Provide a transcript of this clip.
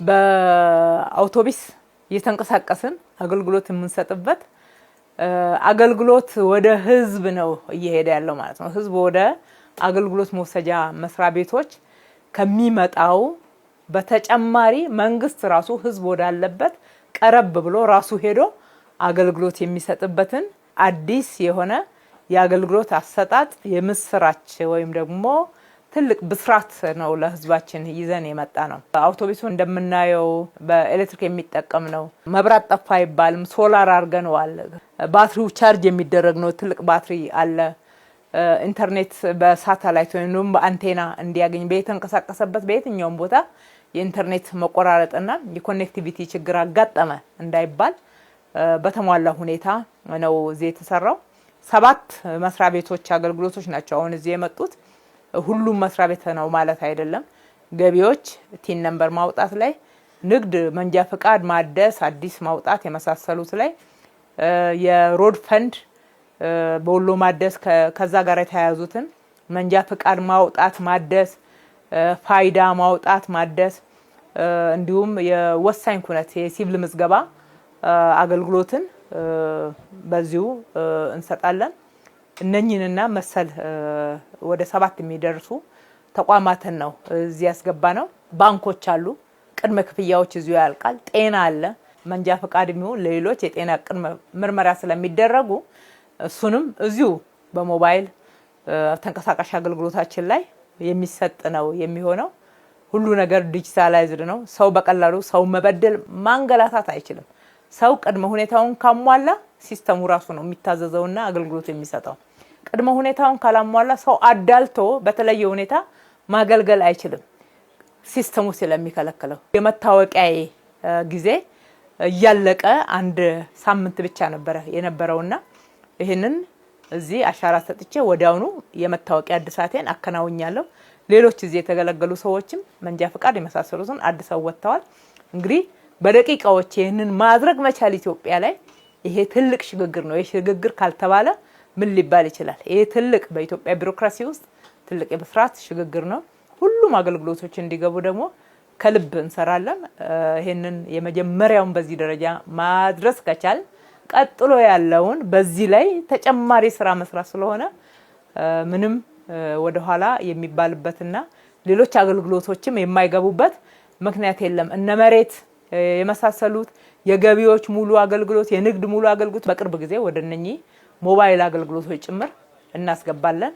በአውቶቡስ እየተንቀሳቀስን አገልግሎት የምንሰጥበት አገልግሎት ወደ ህዝብ ነው እየሄደ ያለው ማለት ነው። ህዝብ ወደ አገልግሎት መውሰጃ መስሪያ ቤቶች ከሚመጣው በተጨማሪ መንግስት ራሱ ህዝብ ወዳለበት ቀረብ ብሎ ራሱ ሄዶ አገልግሎት የሚሰጥበትን አዲስ የሆነ የአገልግሎት አሰጣጥ የምስራች ወይም ደግሞ ትልቅ ብስራት ነው ለህዝባችን ይዘን የመጣ ነው። አውቶቡሱ እንደምናየው በኤሌክትሪክ የሚጠቀም ነው። መብራት ጠፋ አይባልም፣ ሶላር አርገነዋል። ባትሪው ቻርጅ የሚደረግ ነው። ትልቅ ባትሪ አለ። ኢንተርኔት በሳተላይት ወይም በአንቴና እንዲያገኝ በየተንቀሳቀሰበት በየትኛውም ቦታ የኢንተርኔት መቆራረጥና የኮኔክቲቪቲ ችግር አጋጠመ እንዳይባል በተሟላ ሁኔታ ነው እዚህ የተሰራው። 7 መስሪያ ቤቶች አገልግሎቶች ናቸው አሁን እዚህ የመጡት። ሁሉም መስሪያ ቤት ነው ማለት አይደለም። ገቢዎች ቲን ነምበር ማውጣት ላይ፣ ንግድ መንጃ ፍቃድ ማደስ አዲስ ማውጣት የመሳሰሉት ላይ፣ የሮድ ፈንድ በወሎ ማደስ ከዛ ጋር የተያያዙትን መንጃ ፍቃድ ማውጣት ማደስ፣ ፋይዳ ማውጣት ማደስ፣ እንዲሁም የወሳኝ ኩነት የሲቪል ምዝገባ አገልግሎትን በዚሁ እንሰጣለን። እነኚህንና መሰል ወደ 7 የሚደርሱ ተቋማትን ነው እዚህ ያስገባ ነው። ባንኮች አሉ። ቅድመ ክፍያዎች እዚሁ ያልቃል። ጤና አለ። መንጃ ፈቃድ የሚሆን ለሌሎች የጤና ቅድመ ምርመራ ስለሚደረጉ እሱንም እዚሁ በሞባይል ተንቀሳቃሽ አገልግሎታችን ላይ የሚሰጥ ነው የሚሆነው። ሁሉ ነገር ዲጂታላይዝድ ነው። ሰው በቀላሉ ሰው መበደል ማንገላታት አይችልም። ሰው ቅድመ ሁኔታውን ካሟላ ሲስተሙ ራሱ ነው የሚታዘዘውና አገልግሎት የሚሰጠው። ቅድመ ሁኔታውን ካላሟላ ሰው አዳልቶ በተለየ ሁኔታ ማገልገል አይችልም፣ ሲስተሙ ስለሚከለክለው። የመታወቂያዬ ጊዜ እያለቀ 1 ሳምንት ብቻ ነበረ የነበረውና ይሄንን እዚህ አሻራ ሰጥቼ ወዲያውኑ የመታወቂያ እድሳቴን አከናውኛለሁ። ሌሎች እዚህ የተገለገሉ ሰዎችም መንጃ ፍቃድ የመሳሰሉትን አድሰው ወጥተዋል። እንግዲህ በደቂቃዎች ይሄንን ማድረግ መቻል ኢትዮጵያ ላይ ይሄ ትልቅ ሽግግር ነው። ይሄ ሽግግር ካልተባለ ምን ሊባል ይችላል? ይሄ ትልቅ በኢትዮጵያ ቢሮክራሲ ውስጥ ትልቅ የብስራት ሽግግር ነው። ሁሉም አገልግሎቶች እንዲገቡ ደግሞ ከልብ እንሰራለን። ይሄንን የመጀመሪያውን በዚህ ደረጃ ማድረስ ከቻል ቀጥሎ ያለውን በዚህ ላይ ተጨማሪ ስራ መስራት ስለሆነ ምንም ወደ ኋላ የሚባልበትና ሌሎች አገልግሎቶችም የማይገቡበት ምክንያት የለም። እነ መሬት የመሳሰሉት የገቢዎች ሙሉ አገልግሎት፣ የንግድ ሙሉ አገልግሎት በቅርብ ጊዜ ወደነኚህ ሞባይል አገልግሎቶች ጭምር እናስገባለን።